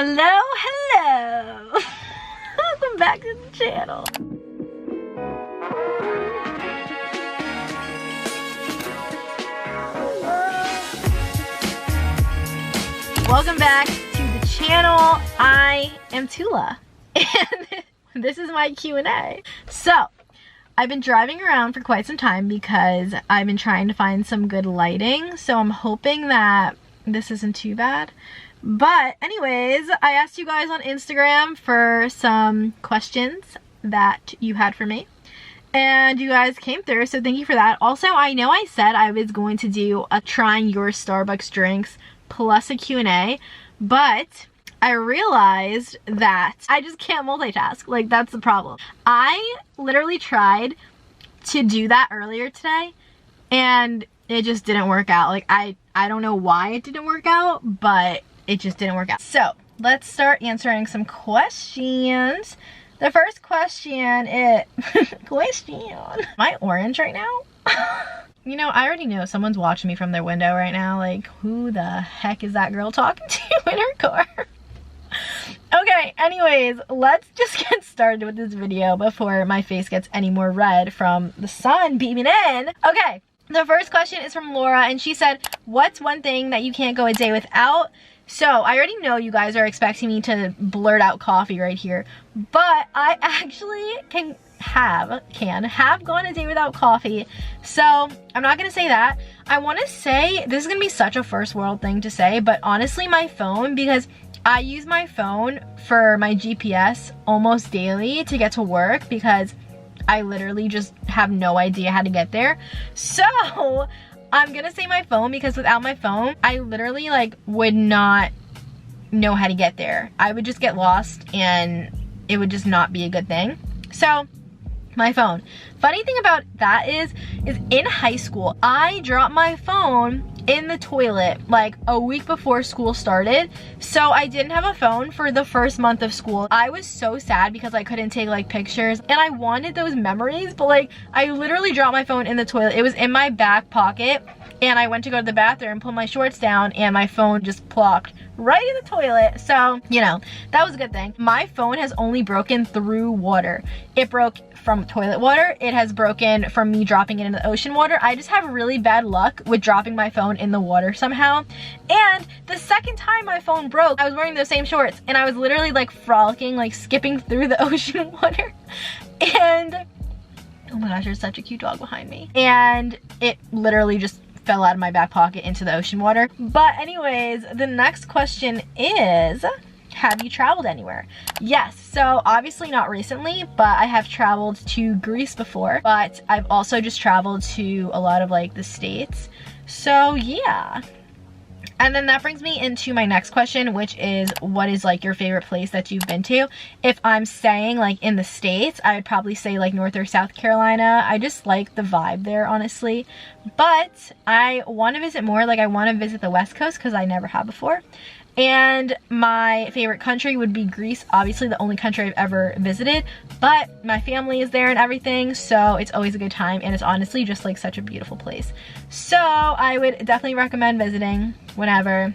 Hello, hello. Welcome back to the channel. Welcome back to the channel. I am Toula, and this is my Q&A. So, I've been driving around for quite some time because I've been trying to find some good lighting, so I'm hoping that this isn't too bad. But anyways, I asked you guys on Instagram for some questions that you had for me, and you guys came through, so thank you for that. Also, I know I said I was going to do a trying your Starbucks drinks plus a Q&A, but I realized that I just can't multitask. Like, that's the problem. I literally tried to do that earlier today, and it just didn't work out. Like, I don't know why it didn't work out, but it just didn't work out. So let's start answering some questions. The first question is Am I orange right now? You know, I already know someone's watching me from their window right now. Like, who the heck is that girl talking to in her car? Okay, anyways, let's just get started with this video before my face gets any more red from the sun beaming in. Okay, the first question is from Laura, and she said, what's one thing that you can't go a day without? So, I already know you guys are expecting me to blurt out coffee right here, but I actually can have gone a day without coffee. So, I'm not gonna say that. I wanna say, this is gonna be such a first world thing to say, but honestly, my phone, because I use my phone for my GPS almost daily to get to work because I literally just have no idea how to get there. So, I'm gonna say my phone because without my phone, I literally like would not know how to get there. I would just get lost and it would just not be a good thing. So, my phone. Funny thing about that is in high school, I dropped my phone in the toilet like a week before school started. So I didn't have a phone for the first month of school. I was so sad because I couldn't take like pictures, and I wanted those memories, but like I literally dropped my phone in the toilet. It was in my back pocket, and I went to go to the bathroom, pull my shorts down, and my phone just plopped right in the toilet. So, you know, that was a good thing. My phone has only broken through water. It broke from toilet water. It has broken from me dropping it in the ocean water. I just have really bad luck with dropping my phone in the water somehow. And the second time my phone broke, I was wearing those same shorts, and I was literally like frolicking, like skipping through the ocean water. And oh my gosh, there's such a cute dog behind me. And it literally just fell out of my back pocket into the ocean water. But anyways, the next question is, have you traveled anywhere? Yes, so obviously not recently, but I have traveled to Greece before, but I've also just traveled to a lot of like the States. So yeah. And then that brings me into my next question, which is, what is like your favorite place that you've been to? If I'm staying like in the States, I would probably say like North or South Carolina. I just like the vibe there, honestly. But I want to visit more. Like, I want to visit the West Coast because I never have before. And my favorite country would be Greece, obviously the only country I've ever visited, but my family is there and everything, so it's always a good time, and it's honestly just like such a beautiful place. So I would definitely recommend visiting whenever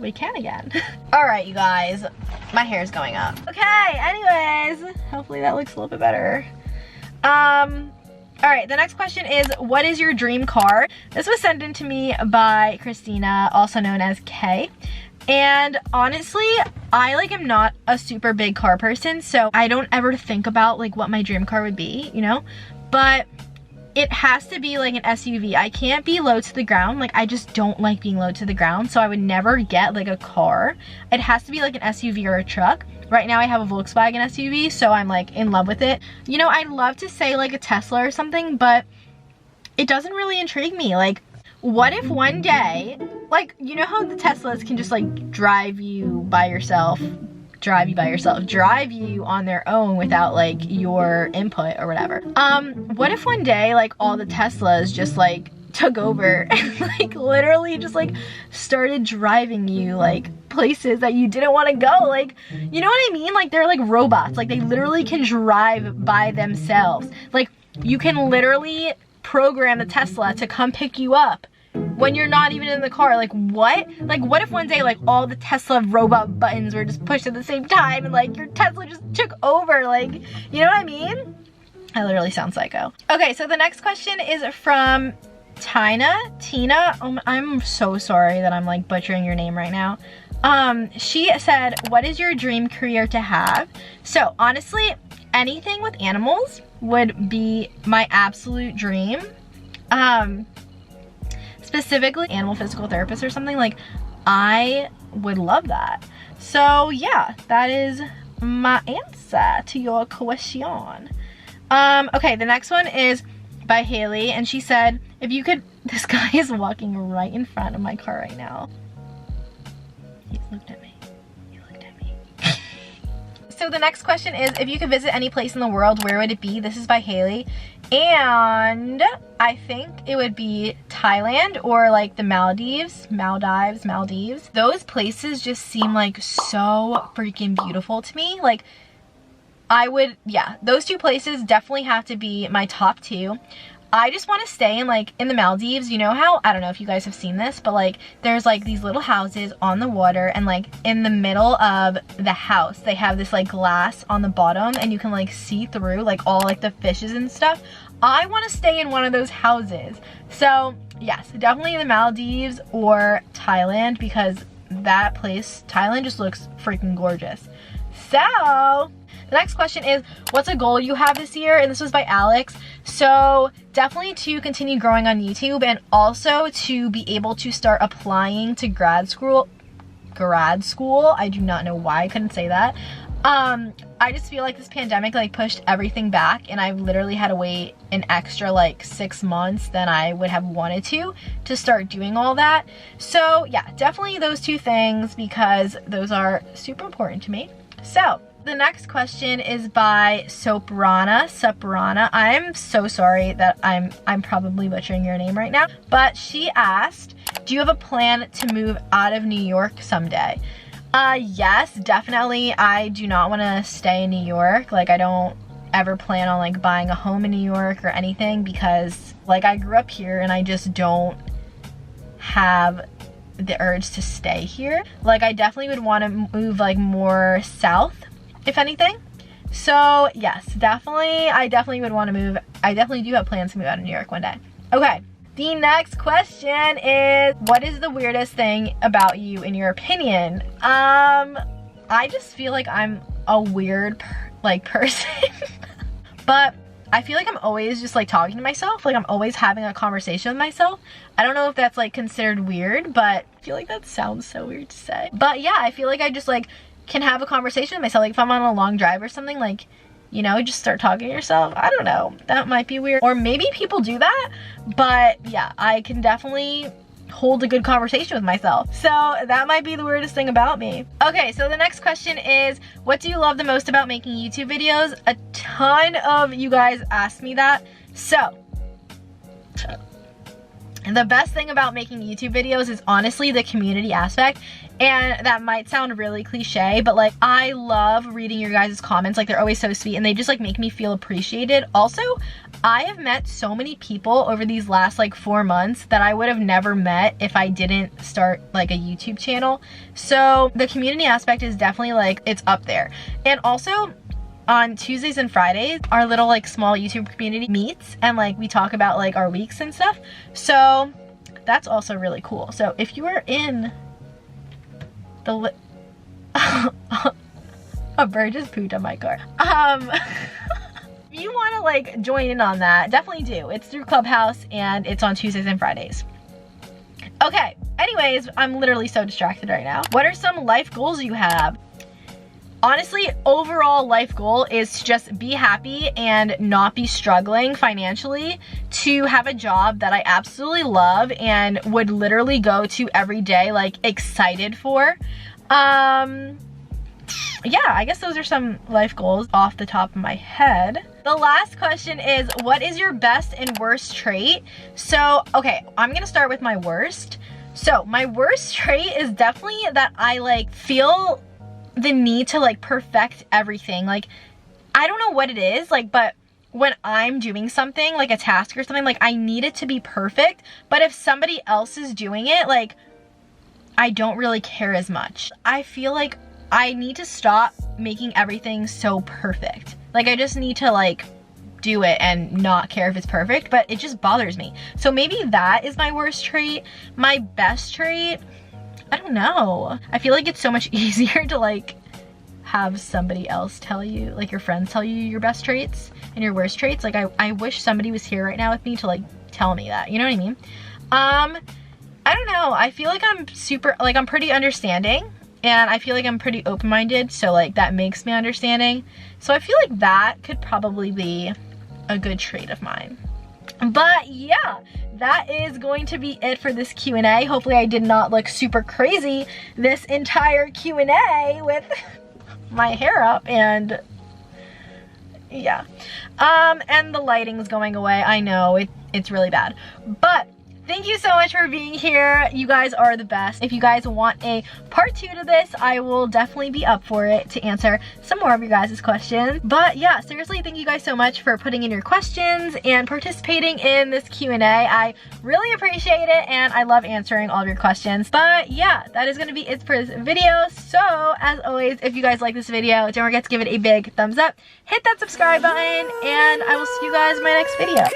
we can again. All right, you guys, my hair's going up. Okay, anyways, hopefully that looks a little bit better. All right, the next question is, what is your dream car? This was sent in to me by Christina, also known as Kay. And honestly, I like am not a super big car person, so I don't ever think about like what my dream car would be, you know? But it has to be like an SUV. I can't be low to the ground. Like, I just don't like being low to the ground, so I would never get like a car. It has to be like an SUV or a truck. Right now I have a Volkswagen SUV, so I'm like in love with it. You know, I'd love to say like a Tesla or something, but it doesn't really intrigue me. Like, what if one day, like, you know how the Teslas can just like drive you on their own without like your input or whatever. What if one day like all the Teslas just like took over and like literally just like started driving you like places that you didn't want to go? Like, you know what I mean? Like, they're like robots. Like, they literally can drive by themselves. Like, you can literally program the Tesla to come pick you up when you're not even in the car. Like what? Like what if one day like all the Tesla robot buttons were just pushed at the same time and like your Tesla just took over? Like, you know what I mean? I literally sound psycho. Okay, so the next question is from Tina. Oh, I'm so sorry that I'm like butchering your name right now. She said, what is your dream career to have? So honestly, anything with animals would be my absolute dream. Specifically animal physical therapist or something. Like I would love that. So yeah, that is my answer to your question. Okay, the next one is by Haley, and she said, if you could, this guy is walking right in front of my car right now. He looked at me. He looked at me. So the next question is, if you could visit any place in the world, where would it be? This is by Haley. And I think it would be Thailand or like the Maldives. Those places just seem like so freaking beautiful to me. Like yeah, those two places definitely have to be my top two. I just want to stay in like in the Maldives. You know how, I don't know if you guys have seen this, but like there's like these little houses on the water, and like in the middle of the house they have this like glass on the bottom, and you can like see through like all like the fishes and stuff. I want to stay in one of those houses. So yes, definitely the Maldives or Thailand, because that place, Thailand, just looks freaking gorgeous. So the next question is, what's a goal you have this year? And this was by Alex. So definitely to continue growing on YouTube, and also to be able to start applying to grad school. I do not know why I couldn't say that. I just feel like this pandemic like pushed everything back, and I've literally had to wait an extra like 6 months than I would have wanted to start doing all that. So yeah, definitely those two things, because those are super important to me. So the next question is by Soprana. I'm so sorry that I'm probably butchering your name right now, but she asked, do you have a plan to move out of New York someday? Yes, definitely. I do not want to stay in New York. Like I don't ever plan on like buying a home in New York or anything, because like I grew up here and I just don't have the urge to stay here. Like I definitely would want to move like more south, if anything. So yes, definitely, I definitely would want to move. I definitely do have plans to move out of New York one day. Okay, the next question is, what is the weirdest thing about you in your opinion? I just feel like I'm a weird person. But I feel like I'm always just like talking to myself. Like I'm always having a conversation with myself. I don't know if that's like considered weird, but I feel like that sounds so weird to say. But yeah, I feel like I just like can have a conversation with myself. Like if I'm on a long drive or something, like, you know, just start talking to yourself. I don't know, that might be weird, or maybe people do that, but yeah, I can definitely hold a good conversation with myself. So that might be the weirdest thing about me. Okay, so the next question is, what do you love the most about making YouTube videos? A ton of you guys asked me that. So the best thing about making YouTube videos is honestly the community aspect. And that might sound really cliche, but like I love reading your guys' comments. Like they're always so sweet, and they just like make me feel appreciated. Also, I have met so many people over these last like 4 months that I would have never met if I didn't start like a YouTube channel. So the community aspect is definitely like, it's up there. And also on Tuesdays and Fridays, our little like small YouTube community meets, and like we talk about like our weeks and stuff. So that's also really cool. So if you are in the a bird just pooped on my car. If you want to like join in on that, definitely do. It's through Clubhouse, and it's on Tuesdays and Fridays. Okay, anyways, I'm literally so distracted right now. What are some life goals you have? Honestly, overall life goal is to just be happy and not be struggling financially, to have a job that I absolutely love and would literally go to every day like excited for. Yeah, I guess those are some life goals off the top of my head. The last question is, what is your best and worst trait? So, okay, I'm gonna start with my worst. So my worst trait is definitely that I like feel the need to like perfect everything. Like I don't know what it is, like, but when I'm doing something, like a task or something, like I need it to be perfect, but if somebody else is doing it, like I don't really care as much. I feel like I need to stop making everything so perfect. Like I just need to like do it and not care if it's perfect, but it just bothers me. So maybe that is my worst trait. My best trait, I don't know. I feel like it's so much easier to like have somebody else tell you, like your friends tell you your best traits and your worst traits. Like I wish somebody was here right now with me to like tell me that, you know what I mean? I don't know. I feel like I'm super, like I'm pretty understanding, and I feel like I'm pretty open-minded, so like that makes me understanding. So I feel like that could probably be a good trait of mine. But yeah, that is going to be it for this Q&A. Hopefully I did not look super crazy this entire Q&A with my hair up, and yeah. And the lighting's going away. I know, it's really bad. But thank you so much for being here. You guys are the best. If you guys want a part 2 to this, I will definitely be up for it to answer some more of your guys' questions. But yeah, seriously, thank you guys so much for putting in your questions and participating in this Q&A. I really appreciate it, and I love answering all of your questions. But yeah, that is gonna be it for this video. So as always, if you guys like this video, don't forget to give it a big thumbs up, hit that subscribe button, and I will see you guys in my next video.